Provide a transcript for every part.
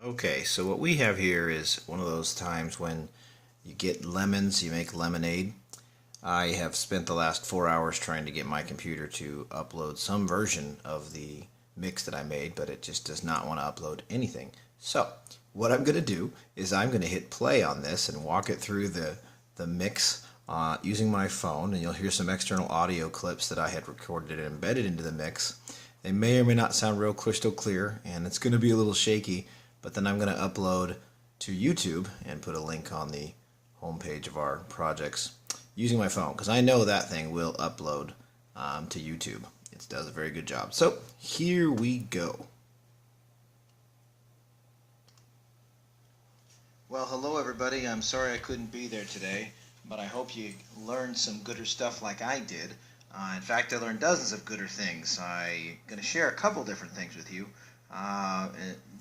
Okay, so what we have here is one of those times when you get lemons, you make lemonade. I have spent the last 4 hours trying to get my computer to upload some version of the mix that I made, but it just does not want to upload anything. So, what I'm going to do is I'm going to hit play on this and walk it through the mix using my phone, and you'll hear some external audio clips that I had recorded and embedded into the mix. They may or may not sound real crystal clear, and it's going to be a little shaky, but then I'm going to upload to YouTube and put a link on the homepage of our projects using my phone, because I know that thing will upload to YouTube. It does a very good job. So here we go. Well, hello everybody. I'm sorry I couldn't be there today, but I hope you learned some gooder stuff like I did. In fact, I learned dozens of gooder things. I'm going to share a couple different things with you. A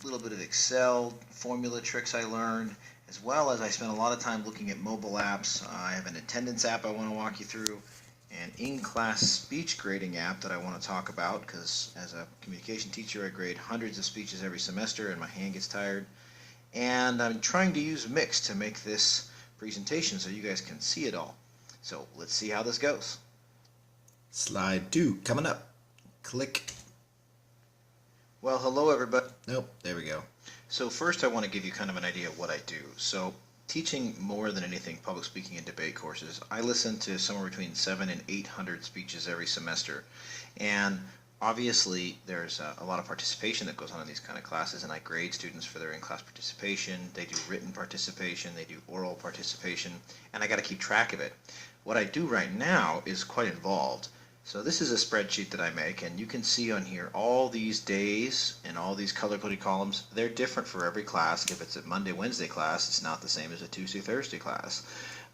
little bit of Excel formula tricks I learned, as well as I spent a lot of time looking at mobile apps. I have an attendance app I want to walk you through, an in-class speech grading app that I want to talk about, because as a communication teacher I grade hundreds of speeches every semester and my hand gets tired. And I'm trying to use Mix to make this presentation so you guys can see it all. So let's see how this goes. Slide 2 coming up. Click. Well, hello everybody. Nope, there we go. So first I want to give you kind of an idea of what I do. So teaching more than anything public speaking and debate courses, I listen to somewhere between 700 and 800 speeches every semester. And obviously there's a lot of participation that goes on in these kind of classes, and I grade students for their in-class participation. They do written participation, they do oral participation, and I got to keep track of it. What I do right now is quite involved. So this is a spreadsheet that I make, and you can see on here all these days and all these color-coded columns. They're different for every class. If it's a Monday, Wednesday class, it's not the same as a Tuesday, Thursday class.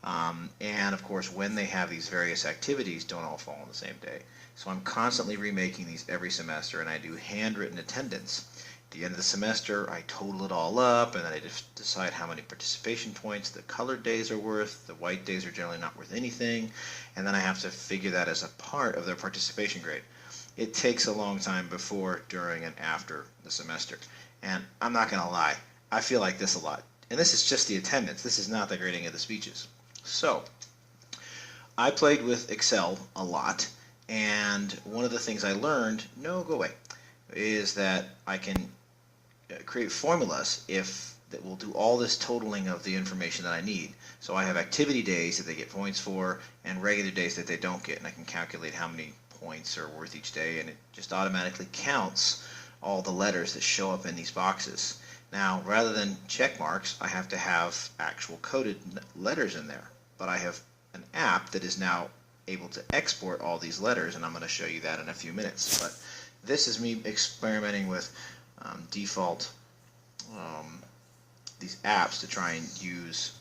And of course, when they have these various activities, don't all fall on the same day. So I'm constantly remaking these every semester, and I do handwritten attendance. At the end of the semester, I total it all up, and then I just decide how many participation points the colored days are worth. The white days are generally not worth anything, and then I have to figure that as a part of their participation grade. It takes a long time before, during, and after the semester. And I'm not going to lie, I feel like this a lot. And this is just the attendance. This is not the grading of the speeches. So, I played with Excel a lot, and one of the things I learned, no, go away, is that I can create formulas that will do all this totaling of the information that I need. So I have activity days that they get points for, and regular days that they don't get, and I can calculate how many points are worth each day, and it just automatically counts all the letters that show up in these boxes. Now, rather than check marks, I have to have actual coded letters in there, but I have an app that is now able to export all these letters, and I'm going to show you that in a few minutes. But this is me experimenting with default these apps to try and use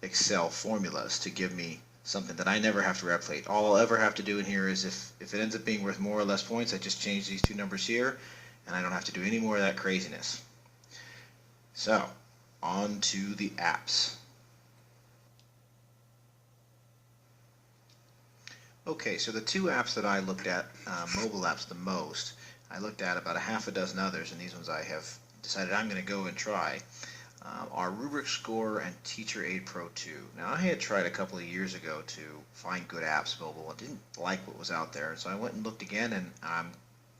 Excel formulas to give me something that I never have to replicate. All I'll ever have to do in here is if it ends up being worth more or less points, I just change these two numbers here, and I don't have to do any more of that craziness. So, on to the apps. Okay, so the two apps that I looked at, mobile apps the most, I looked at about a half a dozen others, and these ones I have decided I'm going to go and try, are Rubric Score and Teacher Aid Pro 2. Now, I had tried a couple of years ago to find good apps mobile and didn't like what was out there, so I went and looked again, and I'm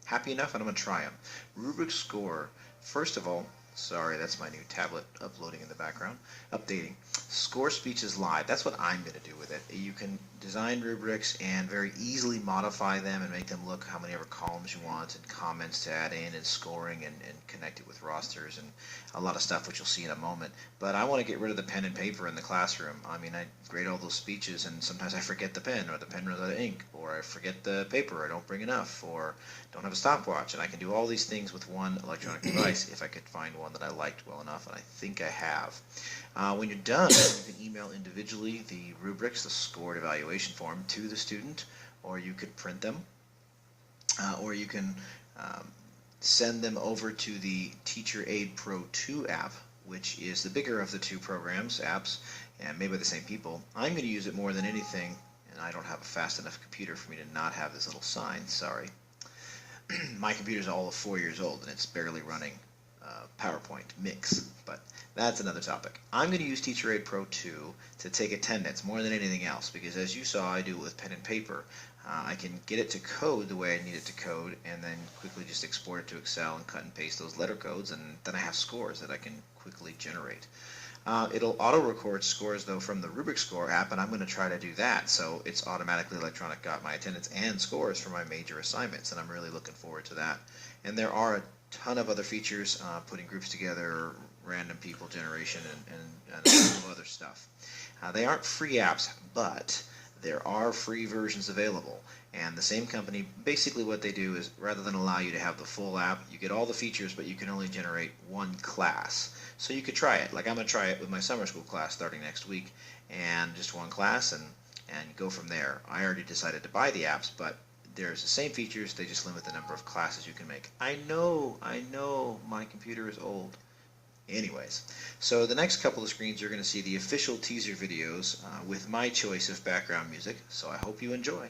happy enough, and I'm going to try them. Rubric Score, first of all, sorry, that's my new tablet uploading in the background, updating. Score speeches live. That's what I'm going to do with it. You can design rubrics and very easily modify them and make them look how many ever columns you want, and comments to add in, and scoring, and connect it with rosters and a lot of stuff which you'll see in a moment. But I want to get rid of the pen and paper in the classroom. I mean, I grade all those speeches, and sometimes I forget the pen, or the pen runs out of ink, or I forget the paper, I don't bring enough, or don't have a stopwatch. And I can do all these things with one electronic device if I could find one that I liked well enough, and I think I have. When you're done, you can email individually the rubrics, the scored evaluation form, to the student, or you could print them, or you can send them over to the Teacher Aid Pro 2 app, which is the bigger of the two apps, and made by the same people. I'm going to use it more than anything, and I don't have a fast enough computer for me to not have this little sign, sorry. My computer's all of 4 years old, and it's barely running PowerPoint mix, but that's another topic. I'm going to use TeacherAid Pro 2 to take attendance more than anything else, because as you saw, I do it with pen and paper. I can get it to code the way I need it to code, and then quickly just export it to Excel and cut and paste those letter codes, and then I have scores that I can quickly generate. It'll auto-record scores, though, from the Rubric Score app, and I'm going to try to do that, so it's automatically electronic got my attendance and scores for my major assignments, and I'm really looking forward to that. And there are a ton of other features, putting groups together, random people generation, and a lot of other stuff. They aren't free apps, but there are free versions available. And the same company, basically what they do is, rather than allow you to have the full app, you get all the features, but you can only generate one class. So you could try it. Like I'm going to try it with my summer school class starting next week, and just one class, and go from there. I already decided to buy the apps, but there's the same features, they just limit the number of classes you can make. I know, my computer is old. Anyways, so the next couple of screens you're going to see the official teaser videos with my choice of background music, so I hope you enjoy.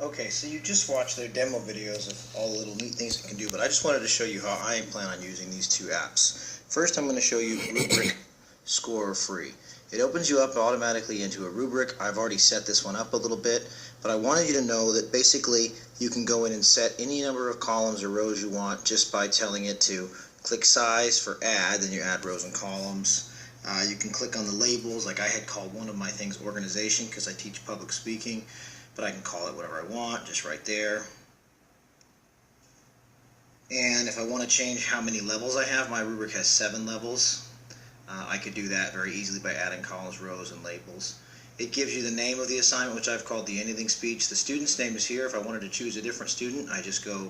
Okay, so you just watched their demo videos of all the little neat things it can do, but I just wanted to show you how I plan on using these two apps. First, I'm going to show you Rubric Score Free. It opens you up automatically into a rubric. I've already set this one up a little bit, but I wanted you to know that basically you can go in and set any number of columns or rows you want just by telling it to click size for add, then you add rows and columns. You can click on the labels, like I had called one of my things organization because I teach public speaking, but I can call it whatever I want, just right there. And if I want to change how many levels I have, my rubric has 7 levels. I could do that very easily by adding columns, rows, and labels. It gives you the name of the assignment, which I've called the anything speech. The student's name is here. If I wanted to choose a different student, I just go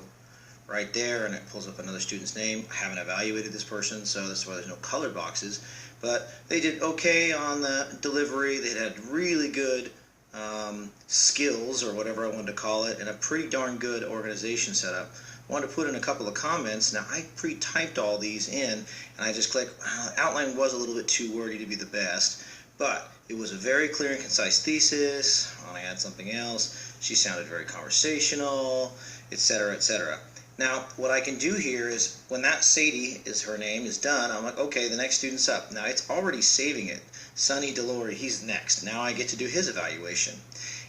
right there and it pulls up another student's name. I haven't evaluated this person, so that's why there's no color boxes. But they did okay on the delivery. They had really good skills, or whatever I wanted to call it, and a pretty darn good organization setup. I wanted to put in a couple of comments. Now I pre-typed all these in, and I just click. Outline was a little bit too wordy to be the best, but it was a very clear and concise thesis. I want to add something else. She sounded very conversational, etc., etc. Now, what I can do here is, when that Sadie is her name is done, I'm like, okay, the next student's up. Now, it's already saving it. Sonny Delory, he's next. Now I get to do his evaluation.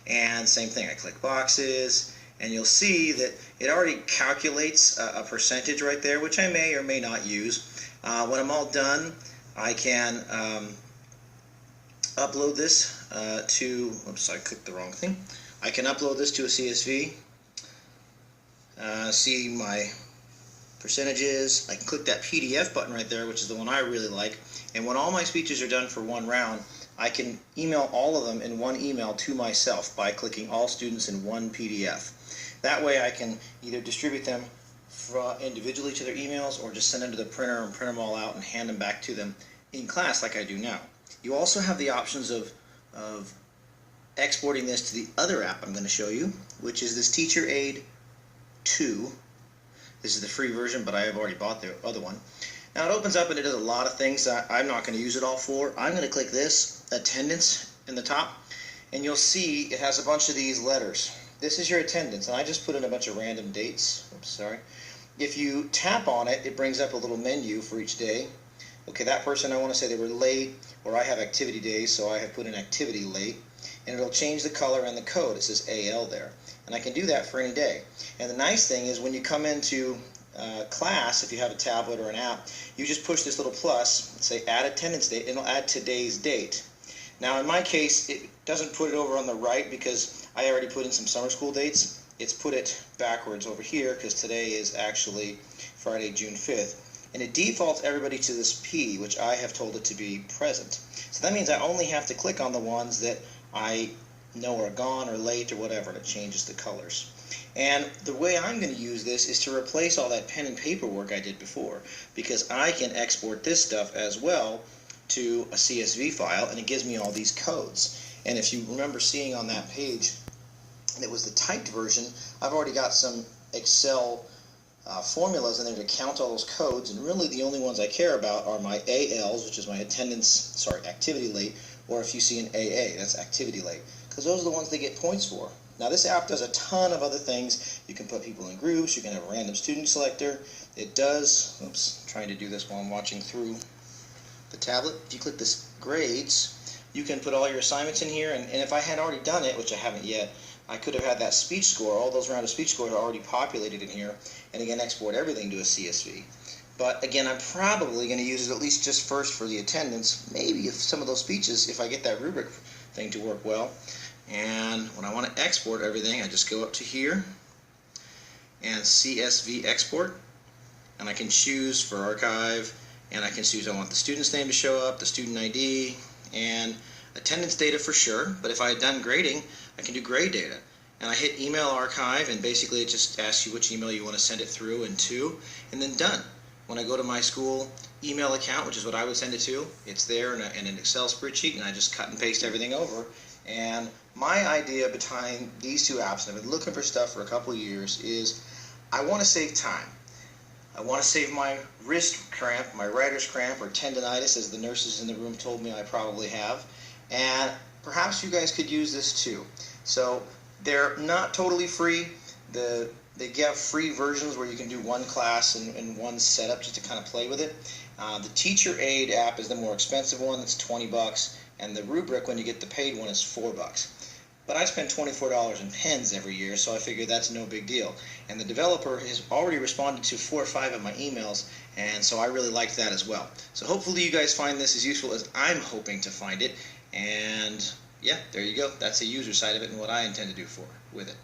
And same thing, I click boxes, and you'll see that it already calculates a percentage right there, which I may or may not use. When I'm all done, I can upload this to, oops, I clicked the wrong thing. I can upload this to a CSV. See my percentages. I can click that PDF button right there, which is the one I really like. And when all my speeches are done for one round, I can email all of them in one email to myself by clicking all students in one PDF. That way I can either distribute them individually to their emails, or just send them to the printer and print them all out and hand them back to them in class like I do now. You also have the options of exporting this to the other app I'm going to show you, which is this Teacher Aid 2. This is the free version, but I have already bought the other one. Now it opens up and it does a lot of things that I'm not going to use it all for. I'm going to click this attendance in the top, and you'll see it has a bunch of these letters. This is your attendance, and I just put in a bunch of random dates. Oops, sorry. If you tap on it, it brings up a little menu for each day. Okay, that person, I want to say they were late, or I have activity days, so I have put in activity late, and it'll change the color and the code. It says AL there, and I can do that for any day. And the nice thing is, when you come into class, if you have a tablet or an app, you just push this little plus, say add attendance date, and it'll add today's date. Now in my case, it doesn't put it over on the right because I already put in some summer school dates. It's put it backwards over here because today is actually Friday, June 5th. And it defaults everybody to this P, which I have told it to be present. So that means I only have to click on the ones that I know are gone or late or whatever, and it changes the colors. And the way I'm going to use this is to replace all that pen and paper work I did before, because I can export this stuff as well to a CSV file, and it gives me all these codes. And if you remember seeing on that page that was the typed version, I've already got some Excel formulas in there to count all those codes, and really the only ones I care about are my ALs, which is my activity late, or if you see an AA, that's activity late, because those are the ones they get points for. Now this app does a ton of other things. You can put people in groups, you can have a random student selector. It does, oops, trying to do this while I'm watching through the tablet. If you click this grades, you can put all your assignments in here, and if I had already done it, which I haven't yet, I could have had that speech score, all those rounds of speech scores are already populated in here, and again export everything to a CSV. But again, I'm probably going to use it at least just first for the attendance, maybe if some of those speeches, if I get that rubric thing to work well. And when I want to export everything, I just go up to here and CSV export, and I can choose for archive, and I can choose I want the student's name to show up, the student ID, and attendance data for sure. But if I had done grading, I can do grade data. And I hit email archive, and basically it just asks you which email you want to send it through and to, and then done. When I go to my school email account, which is what I would send it to, it's there in an Excel spreadsheet, and I just cut and paste everything over. And my idea behind these two apps, and I've been looking for stuff for a couple of years, is I want to save time. I want to save my wrist cramp, my writer's cramp, or tendonitis, as the nurses in the room told me I probably have. And perhaps you guys could use this too. So they're not totally free. They give free versions where you can do one class and one setup just to kind of play with it. The Teacher Aid app is the more expensive one. It's $20, and the rubric, when you get the paid one, is $4. But I spend $24 in pens every year, so I figure that's no big deal. And the developer has already responded to 4 or 5 of my emails, and so I really liked that as well. So hopefully you guys find this as useful as I'm hoping to find it. And yeah, there you go. That's the user side of it and what I intend to do with it.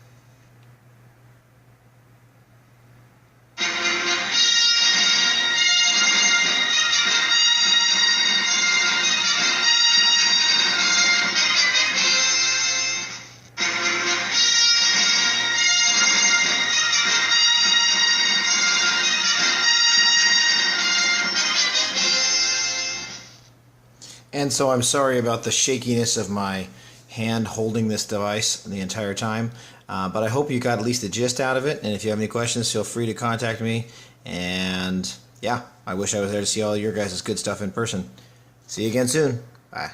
And so I'm sorry about the shakiness of my hand holding this device the entire time, but I hope you got at least the gist out of it. And if you have any questions, feel free to contact me. And yeah, I wish I was there to see all your guys' good stuff in person. See you again soon. Bye.